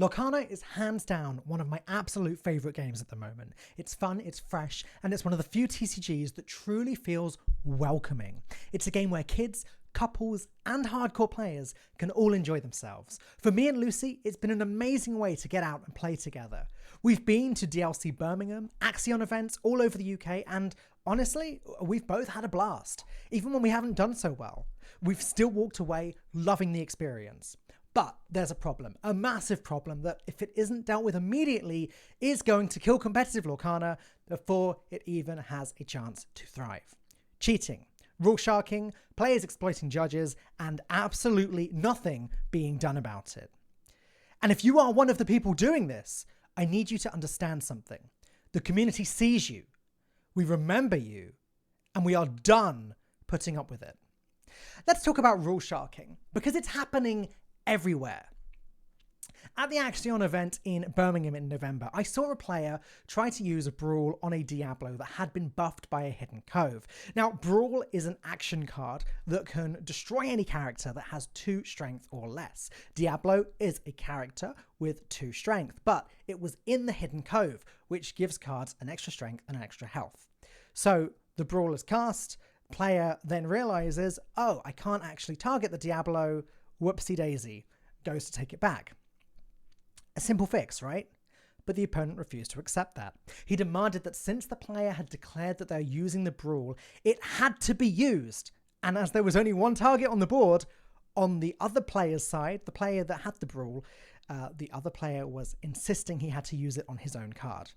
Lorcana is hands down one of my absolute favourite games at the moment. It's fun, it's fresh, and it's one of the few TCGs that truly feels welcoming. It's a game where kids, couples, and hardcore players can all enjoy themselves. For me and Lucy, it's been an amazing way to get out and play together. We've been to DLC Birmingham, Axion events all over the UK, and honestly, we've both had a blast. Even when we haven't done so well, we've still walked away loving the experience. But there's a problem, a massive problem that if it isn't dealt with immediately is going to kill competitive Lorcana before it even has a chance to thrive. Cheating, rule sharking, players exploiting judges, and absolutely nothing being done about it. And if you are one of the people doing this, I need you to understand something. The community sees you, we remember you, and we are done putting up with it. Let's talk about rule sharking, because it's happening everywhere. At the Axion event in Birmingham in November, I saw a player try to use a Brawl on a Diablo that had been buffed by a hidden cove. Now, Brawl is an action card that can destroy any character that has 2 strength or less. Diablo is a character with 2 strength, but it was in the hidden cove, which gives cards an extra strength and an extra health. So the Brawl is cast, player then realizes, oh, I can't actually target the Diablo, whoopsie daisy, goes to take it back. A simple fix, right? But the opponent refused to accept that. He demanded that since the player had declared that they're using the Brawl, it had to be used. And as there was only one target on the board, on the other player's side, the player that had the Brawl, the other player was insisting he had to use it on his own card.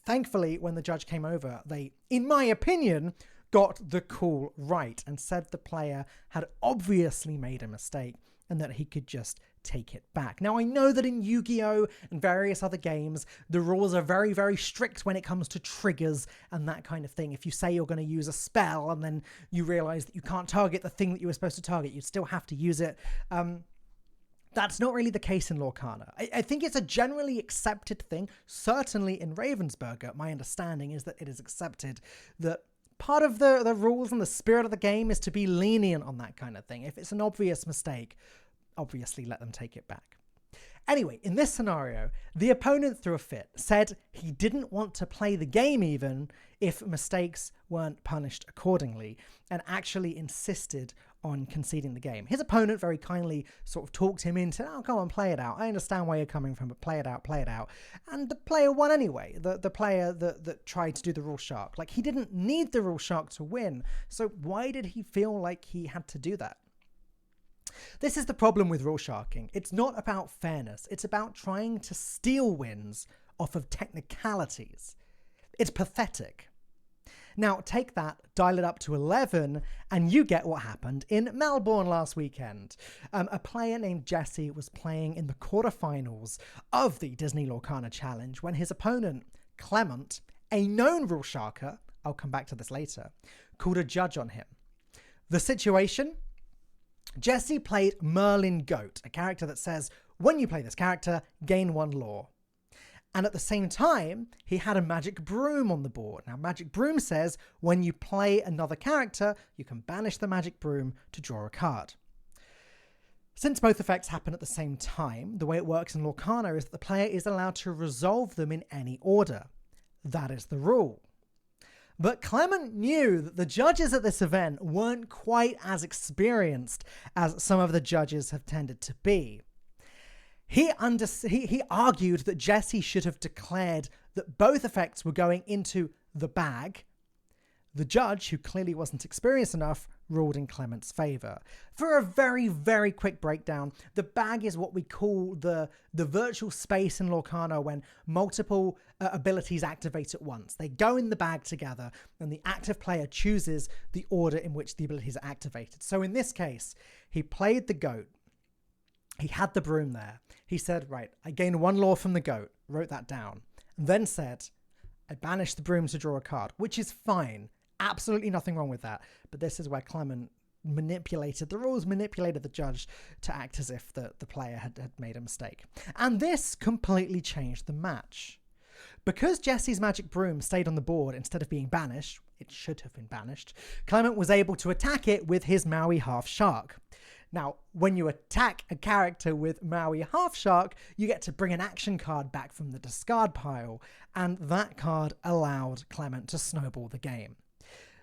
Thankfully, when the judge came over, they, in my opinion, got the call right and said the player had obviously made a mistake and that he could just take it back. Now, I know that in Yu-Gi-Oh! And various other games, the rules are very, very strict when it comes to triggers and that kind of thing. If you say you're going to use a spell and then you realize that you can't target the thing that you were supposed to target, you still have to use it. That's not really the case in Lorcana. I think it's a generally accepted thing. Certainly in Ravensburger, my understanding is that it is accepted that part of the rules and the spirit of the game is to be lenient on that kind of thing. If it's an obvious mistake, obviously let them take it back. Anyway, in this scenario, the opponent threw a fit, said he didn't want to play the game even if mistakes weren't punished accordingly, and actually insisted on conceding the game. His opponent very kindly sort of talked him into, oh, go on, play it out. I understand where you're coming from, but play it out, play it out. And the player won anyway, the player that tried to do the rule shark. Like, he didn't need the rule shark to win, so why did he feel like he had to do that? This is the problem with rule sharking. It's not about fairness. It's about trying to steal wins off of technicalities. It's pathetic. Now, take that, dial it up to 11, and you get what happened in Melbourne last weekend. A player named Jesse was playing in the quarterfinals of the Disney Lorcana Challenge when his opponent, Clement, a known rule sharker, I'll come back to this later, called a judge on him. The situation? Jesse played Merlin Goat, a character that says, when you play this character, gain 1 lore. And at the same time, he had a Magic Broom on the board. Now, Magic Broom says, when you play another character, you can banish the Magic Broom to draw a card. Since both effects happen at the same time, the way it works in Lorcana is that the player is allowed to resolve them in any order. That is the rule. But Clement knew that the judges at this event weren't quite as experienced as some of the judges have tended to be. He argued that Jesse should have declared that both effects were going into the bag. The judge, who clearly wasn't experienced enough, ruled in Clement's favour. For a very, very quick breakdown, the bag is what we call the virtual space in Lorcana when multiple abilities activate at once. They go in the bag together, and the active player chooses the order in which the abilities are activated. So in this case, he played the goat. He had the broom there. He said, right, I gain 1 lore from the goat, wrote that down, and then said, I banished the broom to draw a card, which is fine. Absolutely nothing wrong with that. But this is where Clement manipulated the rules, manipulated the judge to act as if the player had made a mistake. And this completely changed the match. Because Jesse's Magic Broom stayed on the board instead of being banished, it should have been banished, Clement was able to attack it with his Maui Half Shark. Now, when you attack a character with Maui Half Shark, you get to bring an action card back from the discard pile, and that card allowed Clement to snowball the game.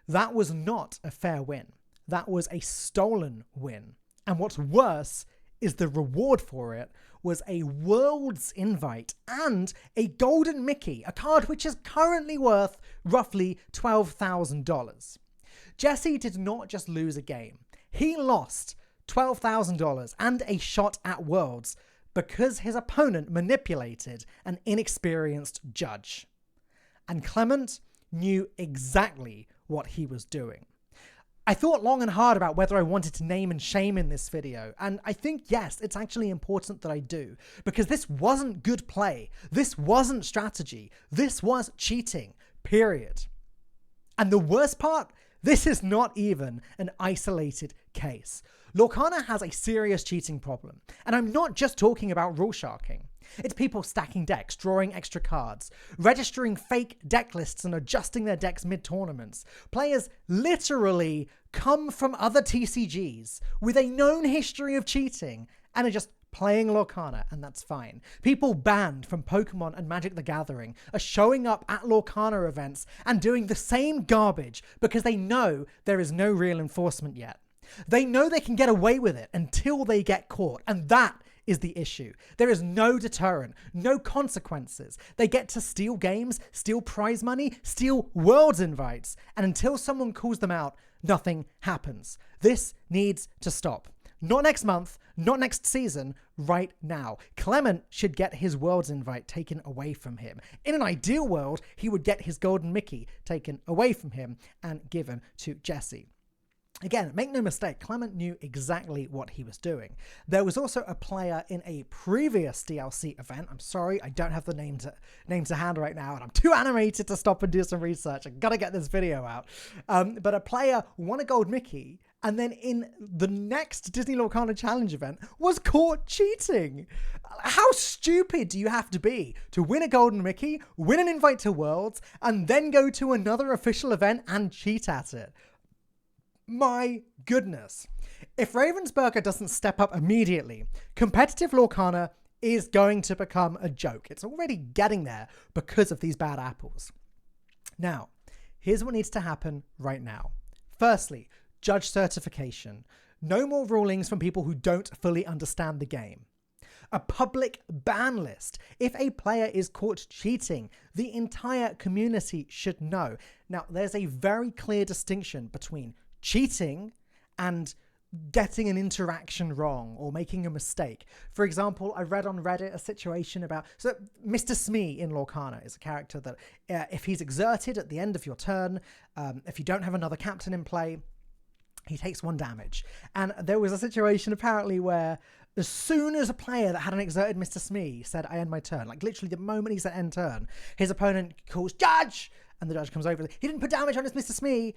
That was not a fair win. That was a stolen win. And what's worse is the reward for it was a Worlds invite and a Golden Mickey, a card which is currently worth roughly $12,000. Jesse did not just lose a game. He lost $12,000 and a shot at Worlds because his opponent manipulated an inexperienced judge. And Clement knew exactly what he was doing. I thought long and hard about whether I wanted to name and shame in this video, and I think, yes, it's actually important that I do, because this wasn't good play, this wasn't strategy, this was cheating, period. And the worst part, this is not even an isolated case. Lorcana has a serious cheating problem, and I'm not just talking about rule sharking. It's people stacking decks, drawing extra cards, registering fake deck lists and adjusting their decks mid-tournaments. Players literally come from other TCGs with a known history of cheating and are just playing Lorcana, and that's fine. People banned from Pokemon and Magic the Gathering are showing up at Lorcana events and doing the same garbage because they know there is no real enforcement yet. They know they can get away with it until they get caught, and that is the issue. There is no deterrent, no consequences. They get to steal games, steal prize money, steal Worlds invites, and until someone calls them out, nothing happens. This needs to stop. Not next month, not next season, right now. Clement should get his Worlds invite taken away from him. In an ideal world, he would get his Golden Mickey taken away from him and given to Jesse. Again, make no mistake, Clement knew exactly what he was doing. There was also a player in a previous DLC event. I'm sorry, I don't have the name to hand right now, and I'm too animated to stop and do some research. I gotta get this video out. But a player won a Gold Mickey, and then in the next Disney Lorcana Challenge event was caught cheating. How stupid do you have to be to win a Golden Mickey, win an invite to Worlds, and then go to another official event and cheat at it? My goodness. If Ravensburger doesn't step up immediately, competitive Lorcana is going to become a joke. It's already getting there because of these bad apples. Now, here's what needs to happen right now. Firstly, judge certification. No more rulings from people who don't fully understand the game. A public ban list. If a player is caught cheating, the entire community should know. Now, there's a very clear distinction between cheating and getting an interaction wrong or making a mistake. For example, I read on Reddit a situation about, so Mr. Smee in Lorcana is a character that if he's exerted at the end of your turn, if you don't have another captain in play, he takes 1 damage. And there was a situation apparently where as soon as a player that had an exerted Mr. Smee said, I end my turn, like literally the moment he said end turn, his opponent calls judge, and the judge comes over. He didn't put damage on his Mr. Smee.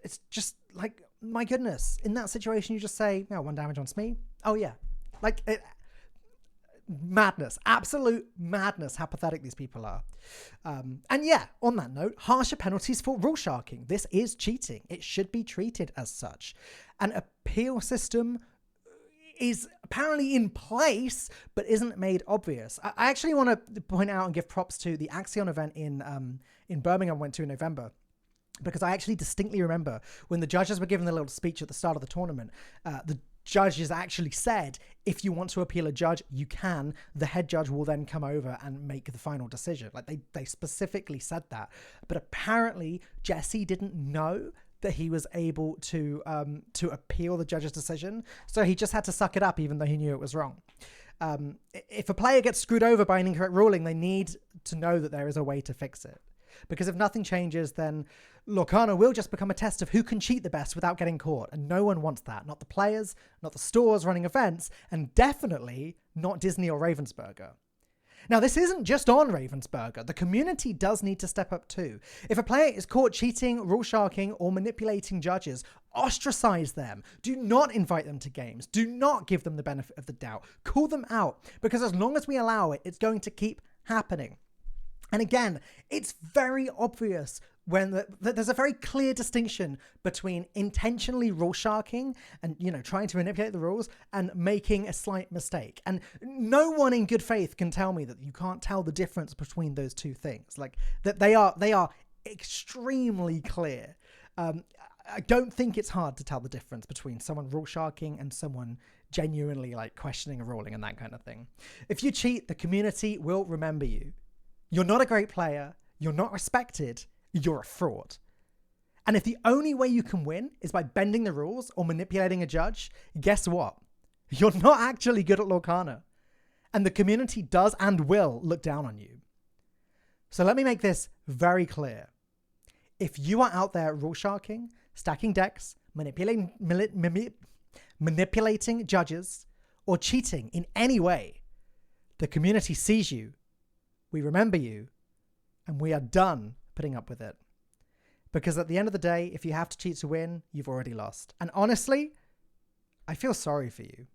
It's just like, my goodness, in that situation, you just say, no, 1 damage on Smee. Oh yeah. Like, madness, absolute madness, how pathetic these people are. And yeah, on that note, harsher penalties for rule sharking. This is cheating. It should be treated as such. An appeal system is apparently in place, but isn't made obvious. I actually want to point out and give props to the Axion event in Birmingham went to in November. Because I actually distinctly remember when the judges were giving the little speech at the start of the tournament, the judges actually said, if you want to appeal a judge, you can. The head judge will then come over and make the final decision. Like they specifically said that. But apparently Jesse didn't know that he was able to appeal the judge's decision. So he just had to suck it up even though he knew it was wrong. If a player gets screwed over by an incorrect ruling, they need to know that there is a way to fix it. Because if nothing changes, then Lorcana will just become a test of who can cheat the best without getting caught. And no one wants that. Not the players, not the stores running events, and definitely not Disney or Ravensburger. Now, this isn't just on Ravensburger. The community does need to step up too. If a player is caught cheating, rule sharking, or manipulating judges, ostracize them. Do not invite them to games. Do not give them the benefit of the doubt. Call them out. Because as long as we allow it, it's going to keep happening. And again, it's very obvious when there's a very clear distinction between intentionally rule sharking and, trying to manipulate the rules and making a slight mistake. And no one in good faith can tell me that you can't tell the difference between those two things. Like that they are extremely clear. I don't think it's hard to tell the difference between someone rule sharking and someone genuinely like questioning a ruling and that kind of thing. If you cheat, the community will remember you. You're not a great player. You're not respected. You're a fraud. And if the only way you can win is by bending the rules or manipulating a judge, guess what? You're not actually good at Lorcana. And the community does and will look down on you. So let me make this very clear. If you are out there rule sharking, stacking decks, manipulating judges, or cheating in any way, the community sees you, we remember you, and we are done putting up with it. Because at the end of the day, if you have to cheat to win, you've already lost. And honestly, I feel sorry for you.